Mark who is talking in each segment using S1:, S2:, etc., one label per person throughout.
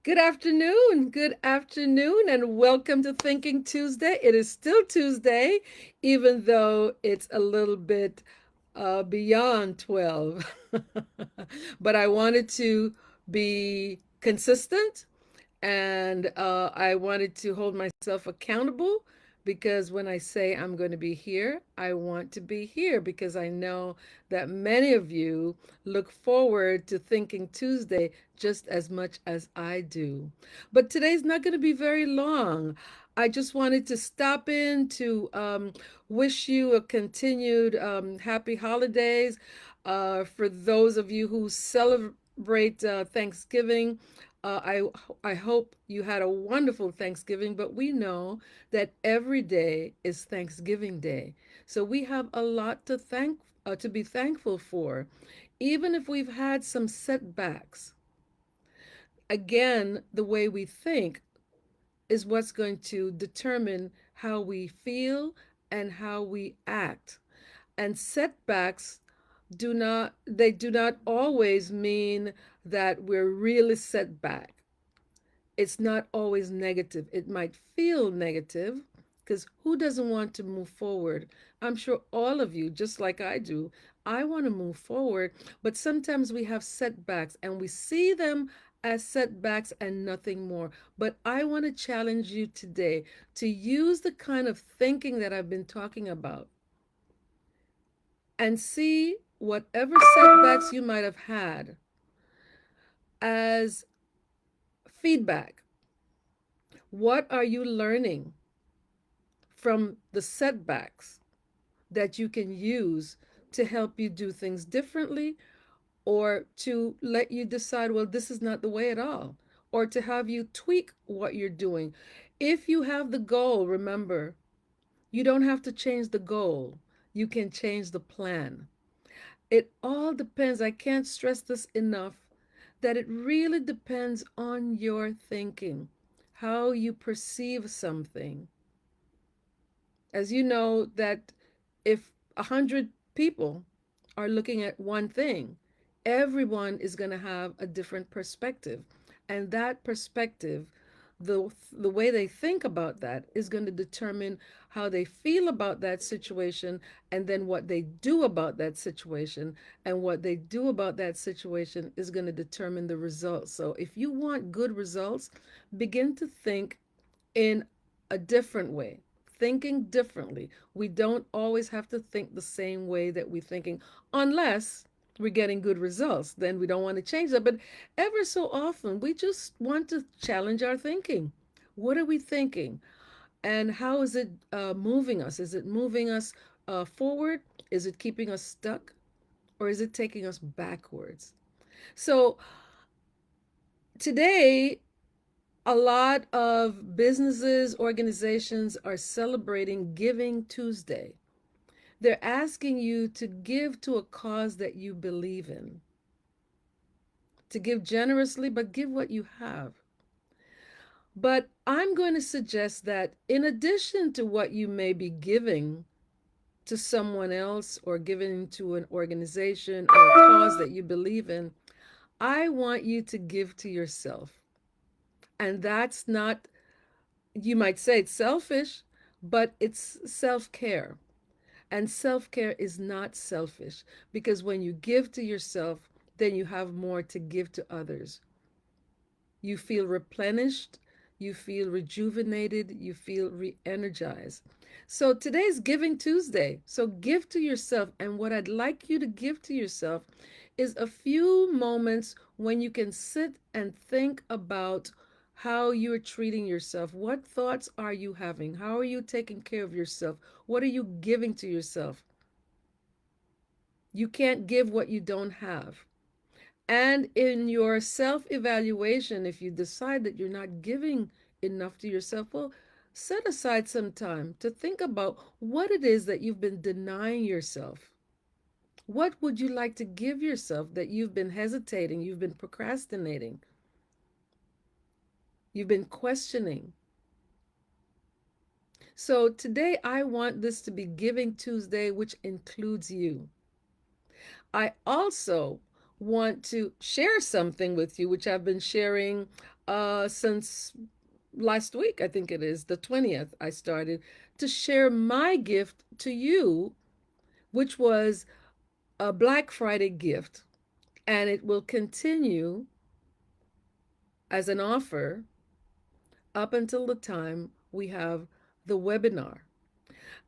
S1: Good afternoon, and welcome to Thinking Tuesday. It is still Tuesday, even though it's a little bit beyond 12. But I wanted to be consistent and I wanted to hold myself accountable because when I say I'm going to be here, I want to be here because I know that many of you look forward to Thinking Tuesday just as much as I do. But today's not going to be very long. I just wanted to stop in to wish you a continued happy holidays. For those of you who celebrate Thanksgiving, I hope you had a wonderful Thanksgiving, but we know that every day is Thanksgiving Day. So we have a lot to be thankful for, even if we've had some setbacks. Again, the way we think is what's going to determine how we feel and how we act. And setbacks do not always mean that we're really set back. It's not always negative. It might feel negative because who doesn't want to move forward? I'm sure all of you, just like I do, I want to move forward, but sometimes we have setbacks and we see them as setbacks and nothing more. But I want to challenge you today to use the kind of thinking that I've been talking about and see whatever setbacks you might have had as feedback. What are you learning from the setbacks that you can use to help you do things differently or to let you decide, well, this is not the way at all, or to have you tweak what you're doing? If you have the goal, remember, you don't have to change the goal, you can change the plan. It all depends. I can't stress this enough that it really depends on your thinking, how you perceive something. As you know, that if 100 people are looking at one thing, everyone is going to have a different perspective. And that perspective, the way they think about that is going to determine how they feel about that situation and then what they do about that situation. And what they do about that situation is going to determine the results. So if you want good results, begin to think in a different way, thinking differently. We don't always have to think the same way that we're thinking, unless we're getting good results. Then we don't want to change that. But ever so often, we just want to challenge our thinking. What are we thinking? And how is it moving us? Is it moving us forward? Is it keeping us stuck? Or is it taking us backwards? So today, a lot of businesses, organizations are celebrating Giving Tuesday. They're asking you to give to a cause that you believe in, to give generously, but give what you have. But I'm going to suggest that in addition to what you may be giving to someone else or giving to an organization or a cause that you believe in, I want you to give to yourself. And that's not, you might say it's selfish, but it's self care. And self care is not selfish because when you give to yourself, then you have more to give to others. You feel replenished, you feel rejuvenated, you feel re energized. So today's Giving Tuesday. So give to yourself. And what I'd like you to give to yourself is a few moments when you can sit and think about how you're treating yourself. What thoughts are you having? How are you taking care of yourself? What are you giving to yourself? You can't give what you don't have. And in your self evaluation, if you decide that you're not giving enough to yourself, well, set aside some time to think about what it is that you've been denying yourself. What would you like to give yourself that you've been hesitating, you've been procrastinating, you've been questioning? So today I want this to be Giving Tuesday, which includes you. I also want to share something with you, which I've been sharing since last week, I think it is, the 20th, I started to share my gift to you, which was a Black Friday gift. And it will continue as an offer up until the time we have the webinar.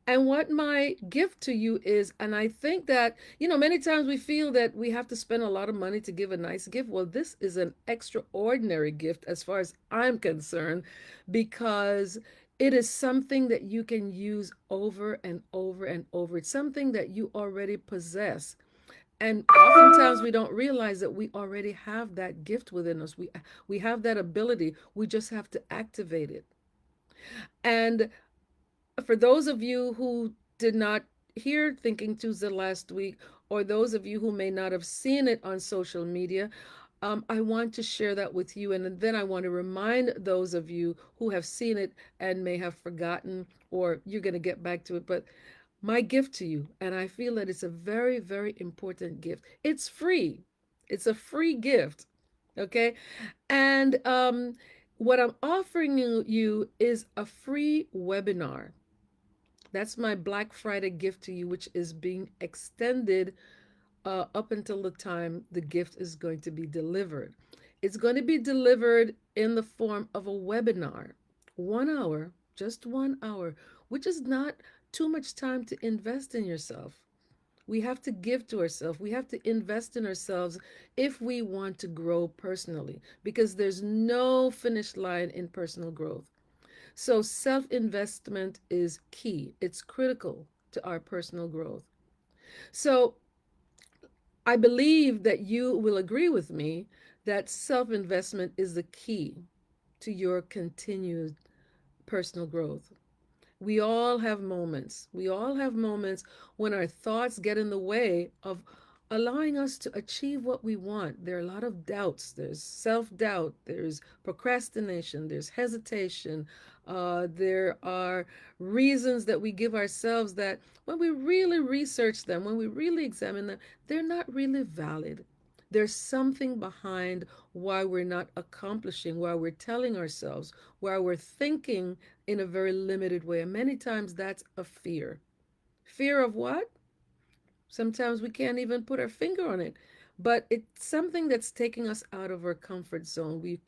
S1: And what my gift to you is, and I think that, many times we feel that we have to spend a lot of money to give a nice gift. Well, this is an extraordinary gift as far as I'm concerned, because it is something that you can use over and over and over. It's something that you already possess. And oftentimes we don't realize that we already have that gift within us. We have that ability. We just have to activate it. And for those of you who did not hear Thinking Tuesday last week, or those of you who may not have seen it on social media, I want to share that with you. And then I want to remind those of you who have seen it and may have forgotten, or you're going to get back to it. But my gift to you, and I feel that it's a very, very important gift. It's free. It's a free gift. Okay. And what I'm offering you is a free webinar. That's my Black Friday gift to you, which is being extended up until the time the gift is going to be delivered. It's going to be delivered in the form of a webinar, 1 hour, just 1 hour, which is not too much time to invest in yourself. We have to give to ourselves. We have to invest in ourselves if we want to grow personally, because there's no finish line in personal growth. So, self investment is key, it's critical to our personal growth. So, I believe that you will agree with me that self investment is the key to your continued personal growth. We all have moments. We all have moments when our thoughts get in the way of allowing us to achieve what we want. There are a lot of doubts. There's self doubt, there's procrastination, there's hesitation. There are reasons that we give ourselves that when we really research them, when we really examine them, they're not really valid. There's something behind why we're not accomplishing, why we're telling ourselves, why we're thinking in a very limited way. And many times that's a fear. Fear of what? Sometimes we can't even put our finger on it. But it's something that's taking us out of our comfort zone. We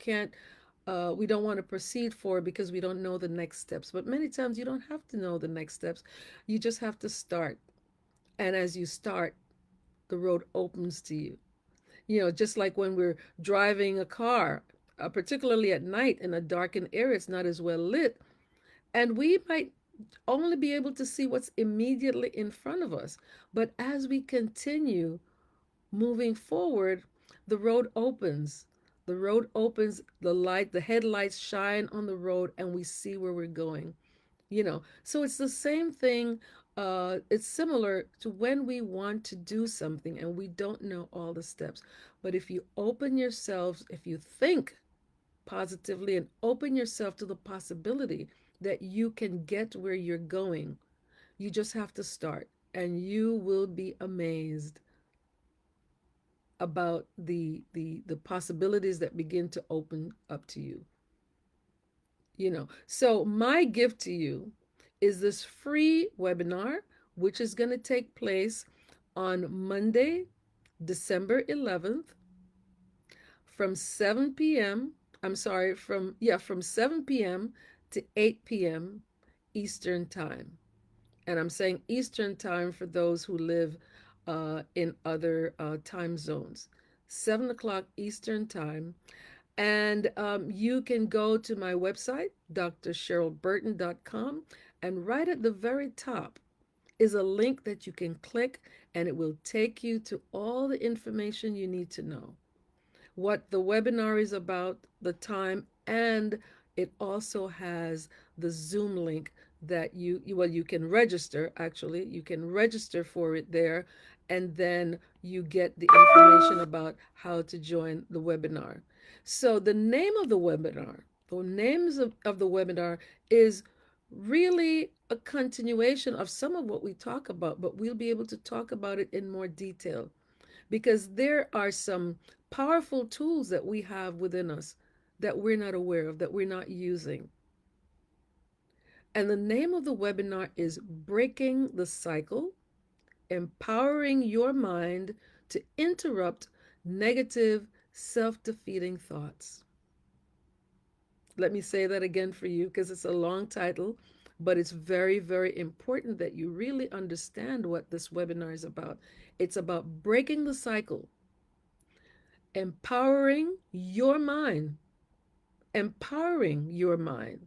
S1: don't want to proceed forward because we don't know the next steps. But many times you don't have to know the next steps. You just have to start. And as you start, the road opens to you. Just like when we're driving a car, particularly at night in a darkened area, it's not as well lit. And we might only be able to see what's immediately in front of us. But as we continue moving forward, the road opens. The road opens, the headlights shine on the road, and we see where we're going. So it's the same thing. It's similar to when we want to do something and we don't know all the steps. But if you open yourselves, if you think positively and open yourself to the possibility that you can get where you're going, you just have to start, and you will be amazed about the possibilities that begin to open up to you. So my gift to you is this free webinar, which is going to take place on Monday, December 11th from 7 p.m. I'm sorry, from 7 p.m. to 8 p.m. Eastern Time. And I'm saying Eastern Time for those who live in other time zones. 7 o'clock Eastern Time. And you can go to my website, drcherylburton.com, and right at the very top is a link that you can click, and it will take you to all the information you need to know. What the webinar is about, the time, and it also has the Zoom link that you can register. Actually, you can register for it there, and then you get the information about how to join the webinar. So the name of the webinar, the names of the webinar is really a continuation of some of what we talk about, but we'll be able to talk about it in more detail, because there are some powerful tools that we have within us that we're not aware of, that we're not using. And the name of the webinar is Breaking the Cycle, Empowering Your Mind to Interrupt Negative Self Defeating Thoughts. Let me say that again for you because it's a long title, but it's very, very important that you really understand what this webinar is about. It's about breaking the cycle, empowering your mind, empowering your mind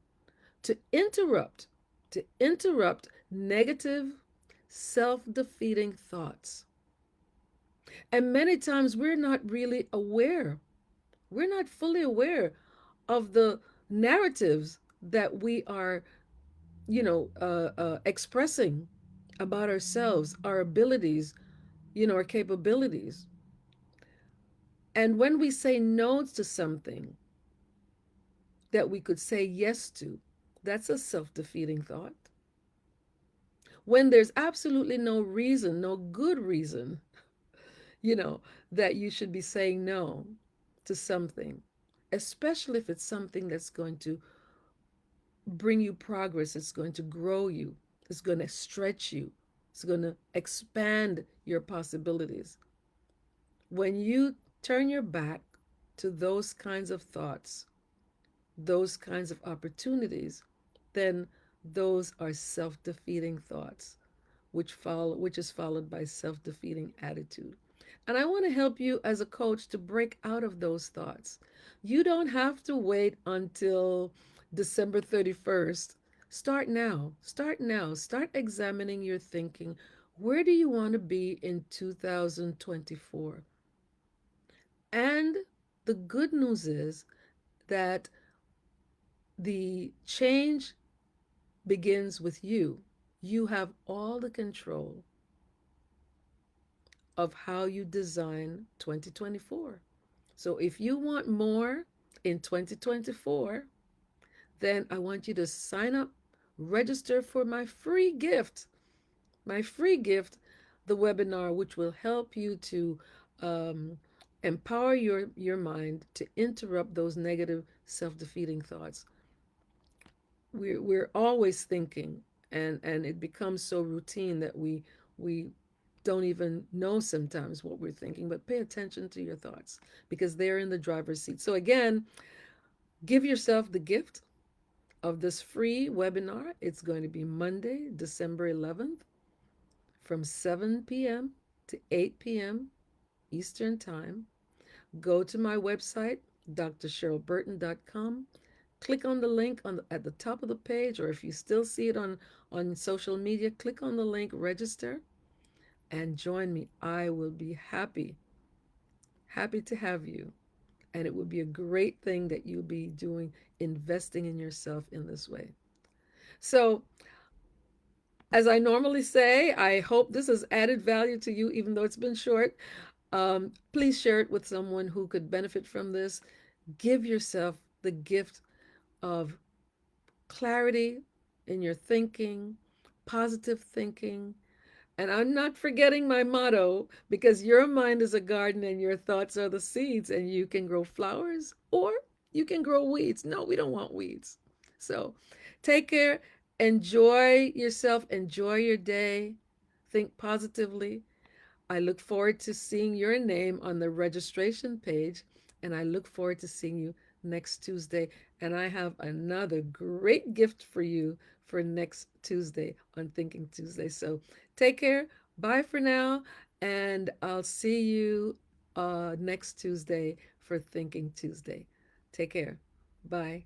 S1: to interrupt negative self-defeating thoughts. And many times we're not really aware. We're not fully aware of the narratives that we are, expressing about ourselves, our abilities, our capabilities. And when we say no to something that we could say yes to, that's a self defeating thought. When there's absolutely no reason, no good reason, you know, that you should be saying no to something, especially if it's something that's going to bring you progress, it's going to grow you, it's going to stretch you, it's going to expand your possibilities. When you turn your back to those kinds of thoughts, those kinds of opportunities, then those are self-defeating thoughts, which is followed by self-defeating attitude. And I want to help you as a coach to break out of those thoughts. You don't have to wait until December 31st. Start now. Start now. Start examining your thinking. Where do you want to be in 2024? And the good news is that the change begins with you. You have all the control of how you design 2024. So if you want more in 2024, then I want you to sign up, register for my free gift, the webinar, which will help you to um, empower your mind to interrupt those negative self-defeating thoughts. We're always thinking, and it becomes so routine that we don't even know sometimes what we're thinking, but pay attention to your thoughts because they're in the driver's seat. So again, give yourself the gift of this free webinar. It's going to be Monday, December 11th from 7 p.m. to 8 p.m. Eastern Time. Go to my website, drcherylburton.com. Click on the link at the top of the page, or if you still see it on social media, click on the link, register, and join me. I will be happy to have you. And it would be a great thing that you'll be doing, investing in yourself in this way. So, as I normally say, I hope this has added value to you, even though it's been short. Please share it with someone who could benefit from this. Give yourself the gift of clarity in your thinking, positive thinking. And I'm not forgetting my motto because your mind is a garden and your thoughts are the seeds, and you can grow flowers or you can grow weeds. No, we don't want weeds. So take care, enjoy yourself, enjoy your day, think positively. I look forward to seeing your name on the registration page, and I look forward to seeing you next Tuesday. And I have another great gift for you for next Tuesday on Thinking Tuesday. So take care. Bye for now. And I'll see you next Tuesday for Thinking Tuesday. Take care. Bye.